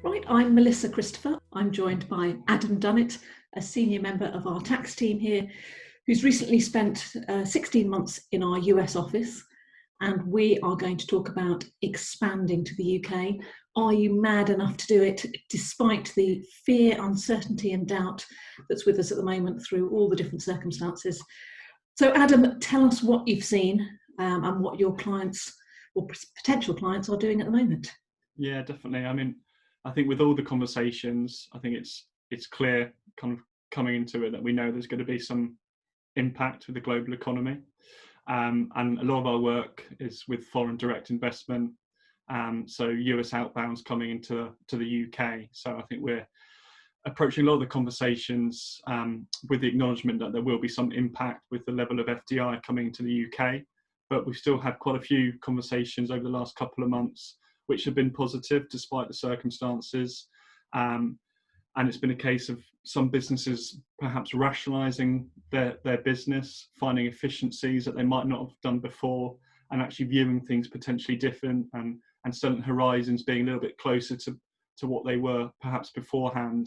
Right, I'm Melissa Christopher. I'm joined by Adam Dunnett, a senior member of our tax team here, who's recently spent 16 months in our US office. And we are going to talk about expanding to the UK. Are you mad enough to do it, despite the fear, uncertainty and doubt that's with us at the moment through all the different circumstances? So Adam, tell us what you've seen and what your clients or potential clients are doing at the moment. Yeah, definitely. I mean, I think with all the conversations, I think it's clear kind of coming into it that we know there's going to be some impact with the global economy. And a lot of our work is with foreign direct investment. So US outbounds coming into the UK. So I think we're approaching a lot of the conversations with the acknowledgement that there will be some impact with the level of FDI coming into the UK. But we've still had quite a few conversations over the last couple of months which have been positive despite the circumstances. And it's been a case of some businesses perhaps rationalising their business, finding efficiencies that they might not have done before, and actually viewing things potentially different and certain horizons being a little bit closer to what they were perhaps beforehand,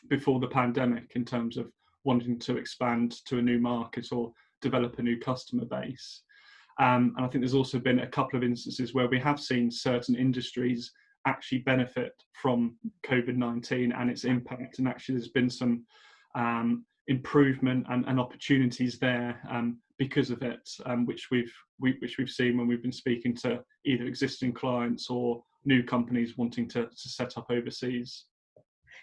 before the pandemic, in terms of wanting to expand to a new market or develop a new customer base. And I think there's also been a couple of instances where we have seen certain industries actually benefit from COVID-19 and its impact, and actually there's been some improvement and opportunities there because of it, which we've seen when we've been speaking to either existing clients or new companies wanting to set up overseas.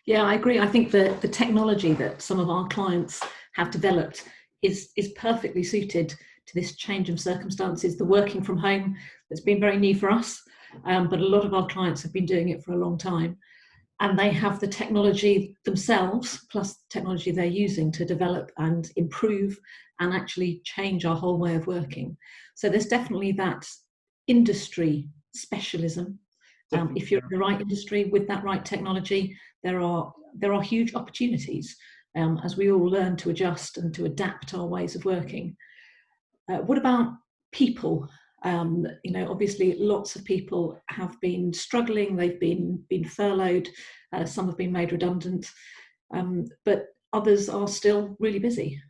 Yeah, I agree. I think the technology that some of our clients have developed is perfectly suited to this change of circumstances. The working from home that's been very new for us, but a lot of our clients have been doing it for a long time, and they have the technology themselves plus the technology they're using to develop and improve and actually change our whole way of working. So there's definitely that industry specialism. If you're in the right industry with that right technology, there are huge opportunities as we all learn to adjust and to adapt our ways of working. What about people? Obviously lots of people have been struggling, they've been furloughed, some have been made redundant, but others are still really busy.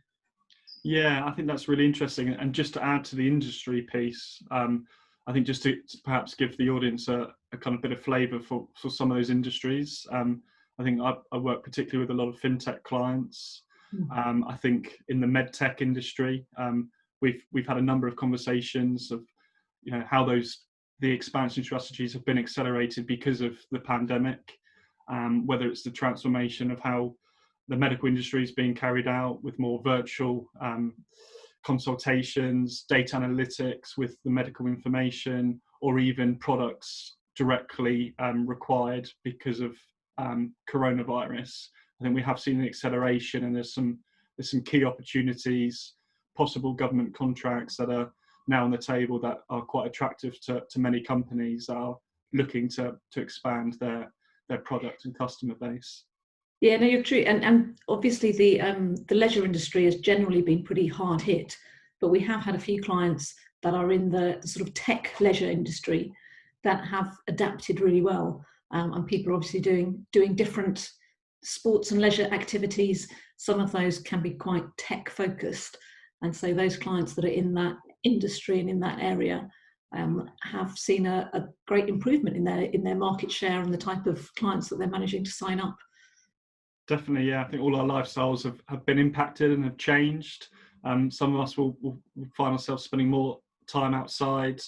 Yeah, I think that's really interesting. And just to add to the industry piece, I think just to perhaps give the audience a kind of bit of flavour for some of those industries. I think I work particularly with a lot of fintech clients. I think in the medtech industry, we've had a number of conversations of how the expansion strategies have been accelerated because of the pandemic, whether it's the transformation of how the medical industry is being carried out with more virtual consultations, data analytics with the medical information, or even products directly required because of coronavirus. I think we have seen an acceleration, and there's some key opportunities, possible government contracts that are now on the table that are quite attractive to many companies that are looking to expand their product and customer base. Yeah, no, you're true. And obviously the leisure industry has generally been pretty hard hit, but we have had a few clients that are in the sort of tech leisure industry that have adapted really well. And people are obviously doing different sports and leisure activities. Some of those can be quite tech focused. And so those clients that are in that industry and in that area have seen a great improvement in their market share and the type of clients that they're managing to sign up. Definitely, yeah. I think all our lifestyles have been impacted and have changed. Some of us will find ourselves spending more time outside,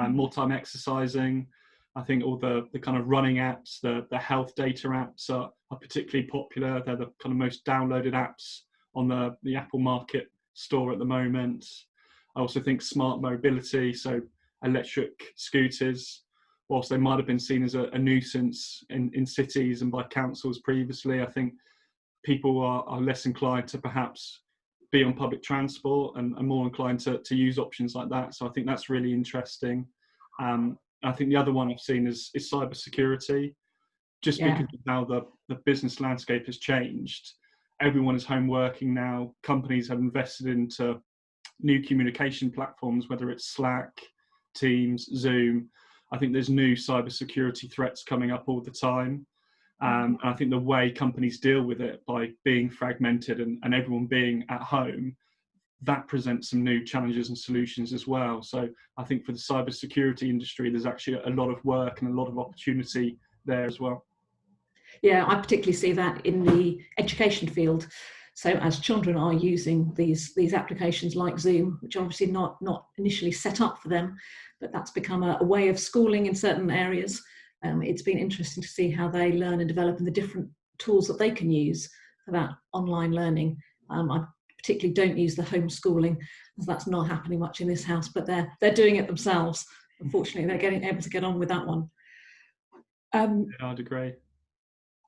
more time exercising. I think all the kind of running apps, the health data apps are particularly popular. They're the kind of most downloaded apps on the Apple Market store at the moment. I also think smart mobility, so electric scooters, whilst they might have been seen as a nuisance in cities and by councils previously, I think people are less inclined to perhaps be on public transport and more inclined to use options like that. So I think that's really interesting. I think the other one I've seen is cybersecurity, just because of how the business landscape has changed. Everyone is home working now. Companies have invested into new communication platforms, whether it's Slack, Teams, Zoom. I think there's new cybersecurity threats coming up all the time. And I think the way companies deal with it by being fragmented and everyone being at home, that presents some new challenges and solutions as well. So I think for the cybersecurity industry, there's actually a lot of work and a lot of opportunity there as well. Yeah, I particularly see that in the education field. So as children are using these applications like Zoom, which are obviously not initially set up for them, but that's become a way of schooling in certain areas. It's been interesting to see how they learn and develop and the different tools that they can use for that online learning. I particularly don't use the homeschooling, as that's not happening much in this house, but they're doing it themselves. Unfortunately, they're able to get on with that one. I'd agree.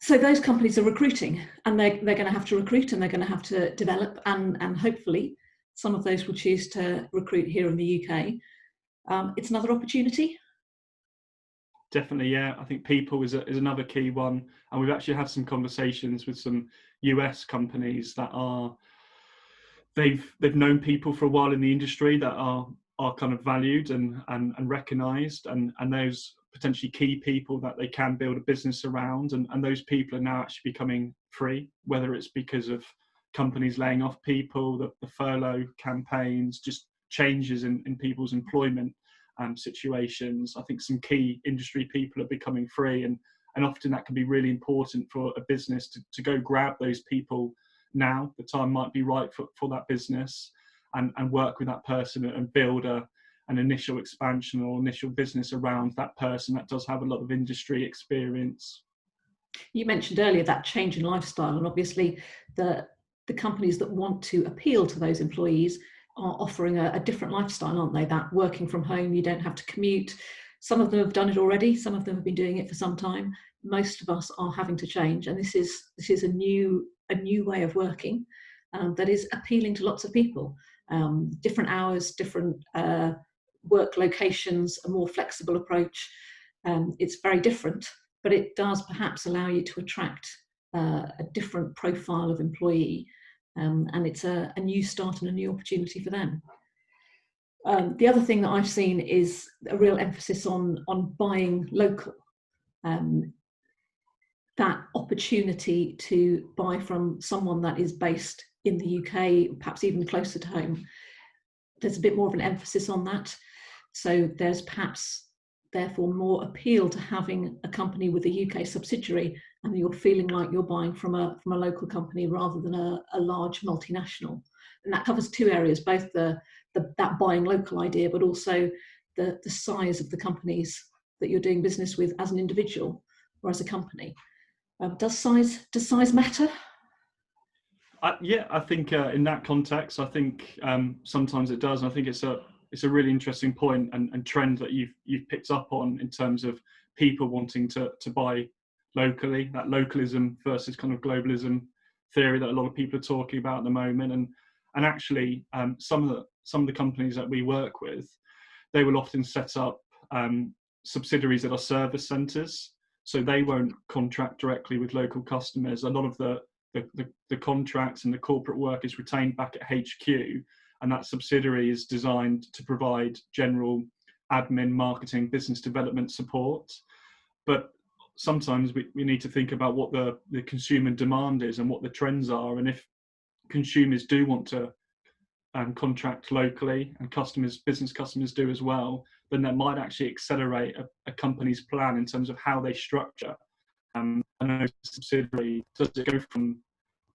So those companies are recruiting, and they're going to have to recruit, and they're going to have to develop, and hopefully some of those will choose to recruit here in the UK. It's another opportunity. Definitely, yeah. I think people is another key one, and we've actually had some conversations with some US companies that are they've known people for a while in the industry that are kind of valued and recognised, and those potentially key people that they can build a business around, and those people are now actually becoming free, whether it's because of companies laying off people, the furlough campaigns, just changes in people's employment situations. I think some key industry people are becoming free, and often that can be really important for a business to go grab those people now. The time might be right for that business, and work with that person and build an initial expansion or initial business around that person that does have a lot of industry experience. You mentioned earlier that change in lifestyle, and obviously the companies that want to appeal to those employees are offering a different lifestyle, aren't they? That working from home, you don't have to commute. Some of them have done it already. Some of them have been doing it for some time. Most of us are having to change, and this is a new way of working that is appealing to lots of people. Different hours, different work locations, a more flexible approach. It's very different, but it does perhaps allow you to attract a different profile of employee, and it's a new start and a new opportunity for them. The other thing that I've seen is a real emphasis on buying local. That opportunity to buy from someone that is based in the UK, perhaps even closer to home, there's a bit more of an emphasis on that. So there's perhaps therefore more appeal to having a company with a UK subsidiary, and you're feeling like you're buying from a local company rather than a large multinational. And that covers two areas, both that buying local idea, but also the size of the companies that you're doing business with as an individual or as a company. Does size matter? Yeah, I think in that context, I think sometimes it does. And I think it's a really interesting point and trend that you've picked up on in terms of people wanting to buy locally, that localism versus kind of globalism theory that a lot of people are talking about at the moment. And actually, some of the companies that we work with, they will often set up subsidiaries that are service centres, so they won't contract directly with local customers. A lot of the contracts and the corporate work is retained back at HQ, and that subsidiary is designed to provide general admin, marketing, business development support. But sometimes we need to think about what the consumer demand is and what the trends are, and if consumers do want to contract locally, and business customers do as well, then that might actually accelerate a company's plan in terms of how they structure. I know subsidiary, does it go from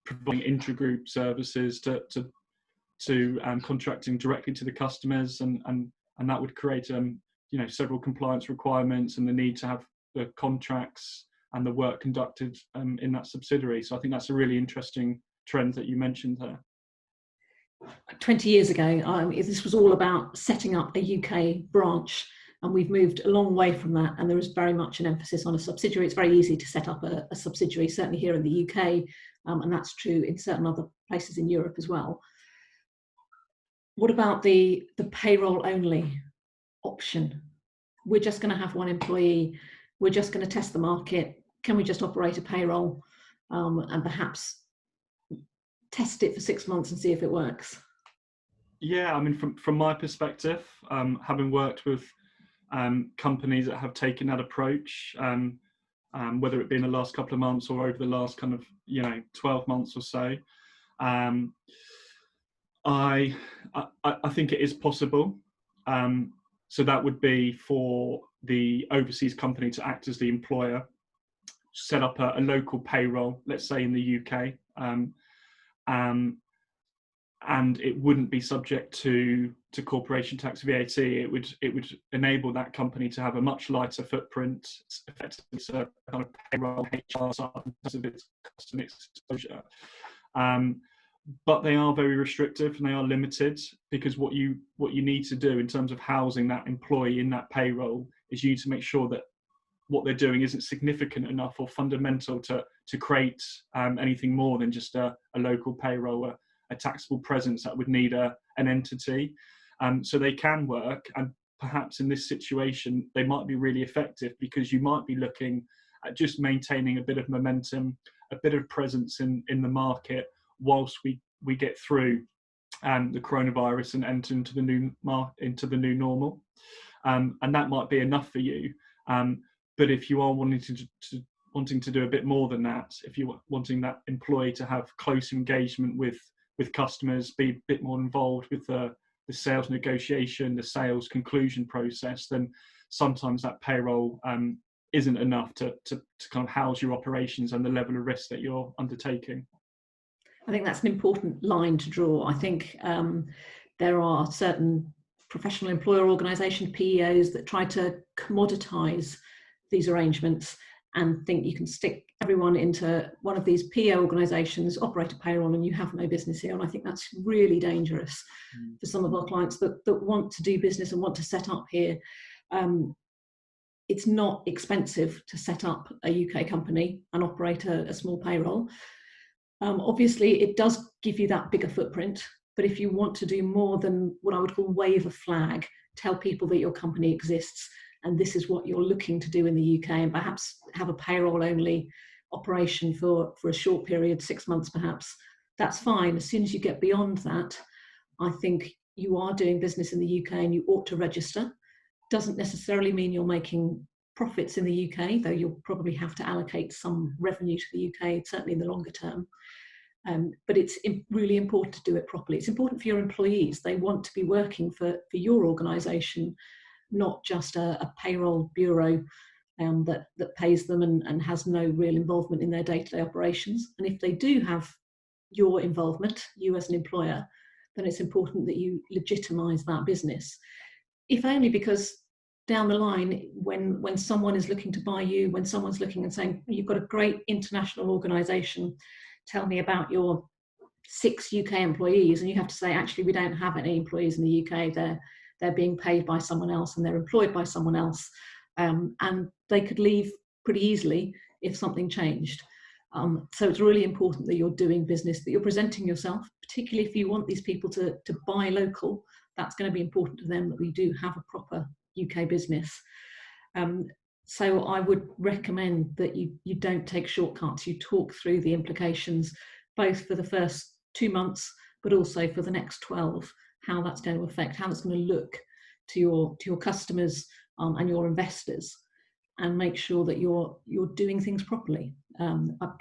providing intragroup services to contracting directly to the customers, and that would create several compliance requirements and the need to have the contracts and the work conducted in that subsidiary. So I think that's a really interesting trend that you mentioned there. 20 years ago, this was all about setting up a UK branch, and we've moved a long way from that, and there is very much an emphasis on a subsidiary. It's very easy to set up a subsidiary, certainly here in the UK, and that's true in certain other places in Europe as well. What about the payroll only option? We're just going to have one employee, we're just going to test the market, can we just operate a payroll and perhaps test it for 6 months and see if it works? Yeah, I mean, from my perspective, having worked with companies that have taken that approach, whether it be in the last couple of months or over the last kind of 12 months or so. I think it is possible. So that would be for the overseas company to act as the employer, set up a local payroll, let's say in the UK, and it wouldn't be subject to corporation tax VAT. It would enable that company to have a much lighter footprint, effectively so kind of payroll HR side in terms of its customer exposure. But they are very restrictive and they are limited, because what you need to do in terms of housing that employee in that payroll is you need to make sure that what they're doing isn't significant enough or fundamental to create anything more than just a local payroll, a taxable presence that would need an entity. So they can work, and perhaps in this situation they might be really effective, because you might be looking at just maintaining a bit of momentum, a bit of presence in the market whilst we get through the coronavirus and enter into the new normal, and that might be enough for you. But if you are wanting to do a bit more than that, if you're wanting that employee to have close engagement with customers, be a bit more involved with the sales negotiation, the sales conclusion process, then sometimes that payroll isn't enough to kind of house your operations and the level of risk that you're undertaking. I think that's an important line to draw. I think there are certain professional employer organisations, PEOs, that try to commoditise these arrangements and think you can stick everyone into one of these PEO organisations, operate a payroll, and you have no business here. And I think that's really dangerous for some of our clients that want to do business and want to set up here. It's not expensive to set up a UK company and operate a small payroll. Obviously, it does give you that bigger footprint, but if you want to do more than what I would call wave a flag, tell people that your company exists and this is what you're looking to do in the UK, and perhaps have a payroll only operation for a short period, 6 months perhaps, that's fine. As soon as you get beyond that, I think you are doing business in the UK and you ought to register. Doesn't necessarily mean you're making profits in the UK, though you'll probably have to allocate some revenue to the UK, certainly in the longer term. But it's really important to do it properly. It's important for your employees. They want to be working for your organisation, not just a payroll bureau that pays them and has no real involvement in their day-to-day operations. And if they do have your involvement, you as an employer, then it's important that you legitimise that business. If only because down the line, when someone is looking to buy you, when someone's looking and saying, you've got a great international organisation, tell me about your 6 UK employees, and you have to say, actually, we don't have any employees in the UK. They're being paid by someone else and they're employed by someone else. And they could leave pretty easily if something changed. So it's really important that you're doing business, that you're presenting yourself, particularly if you want these people to buy local. That's going to be important to them, that we do have a proper UK business. So I would recommend that you don't take shortcuts. You talk through the implications, both for the first 2 months, but also for the next 12, how that's going to affect, how it's going to look to your customers and your investors, and make sure that you're doing things properly.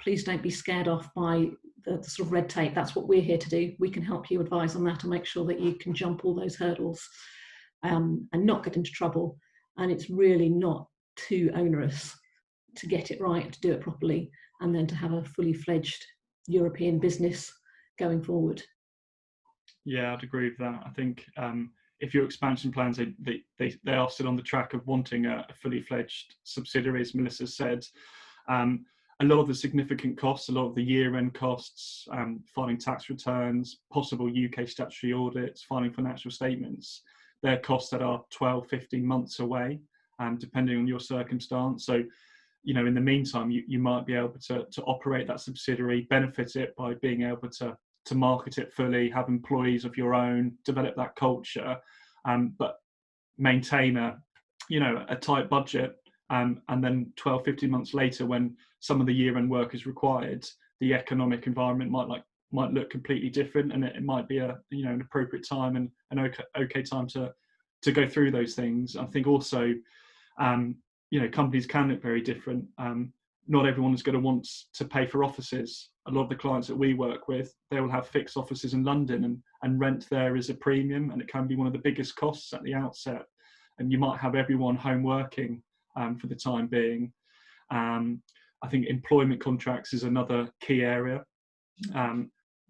Please don't be scared off by the sort of red tape. That's what we're here to do. We can help you advise on that and make sure that you can jump all those hurdles and not get into trouble. And it's really not too onerous to get it right, to do it properly, and then to have a fully fledged European business going forward. Yeah, I'd agree with that. I think if your expansion plans, they are still on the track of wanting a fully fledged subsidiary, as Melissa said. A lot of the significant costs, a lot of the year-end costs, filing tax returns, possible UK statutory audits, filing financial statements, they're costs that are 12, 15 months away, depending on your circumstance. So, in the meantime, you might be able to operate that subsidiary, benefit it by being able to market it fully, have employees of your own, develop that culture, but maintain a tight budget. And then 12, 15 months later, when some of the year-end work is required, the economic environment might look completely different, and it might be an appropriate time and an okay time to go through those things. I think also, companies can look very different. not everyone is going to want to pay for offices. A lot of the clients that we work with, they will have fixed offices in London, and rent there is a premium, and it can be one of the biggest costs at the outset. And you might have everyone home working for the time being. I think employment contracts is another key area.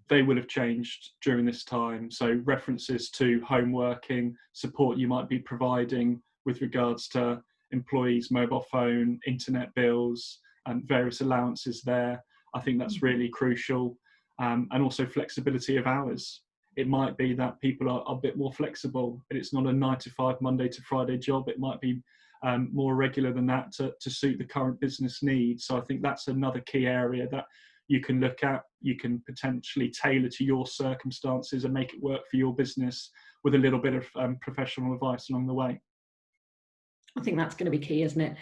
They will have changed during this time. So references to home working, support you might be providing with regards to employees' mobile phone, internet bills, and various allowances there. I think that's really crucial. And also flexibility of hours. It might be that people are a bit more flexible. It's not a 9 to 5 Monday to Friday job. It might be more regular than that to suit the current business needs. So I think that's another key area that you can look at. You can potentially tailor to your circumstances and make it work for your business with a little bit of professional advice along the way. I think that's going to be key, isn't it?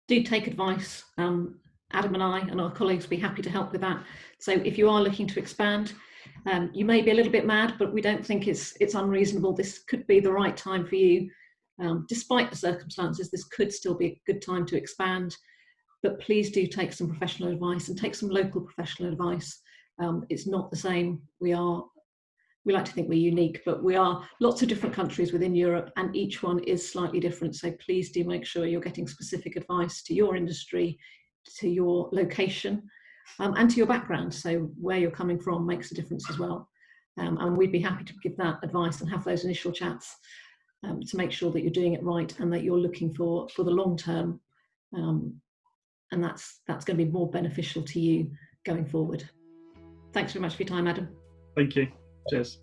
Do take advice. Adam and I and our colleagues will be happy to help with that. So if you are looking to expand, you may be a little bit mad, but we don't think it's unreasonable. This could be the right time for you. Despite the circumstances, this could still be a good time to expand, but please do take some professional advice and take some local professional advice. It's not the same. We like to think we're unique, but we are lots of different countries within Europe, and each one is slightly different. So please do make sure you're getting specific advice to your industry, to your location, and to your background. So where you're coming from makes a difference as well. And we'd be happy to give that advice and have those initial chats to make sure that you're doing it right and that you're looking for the long term. And that's going to be more beneficial to you going forward. Thanks very much for your time, Adam. Thank you. Cheers.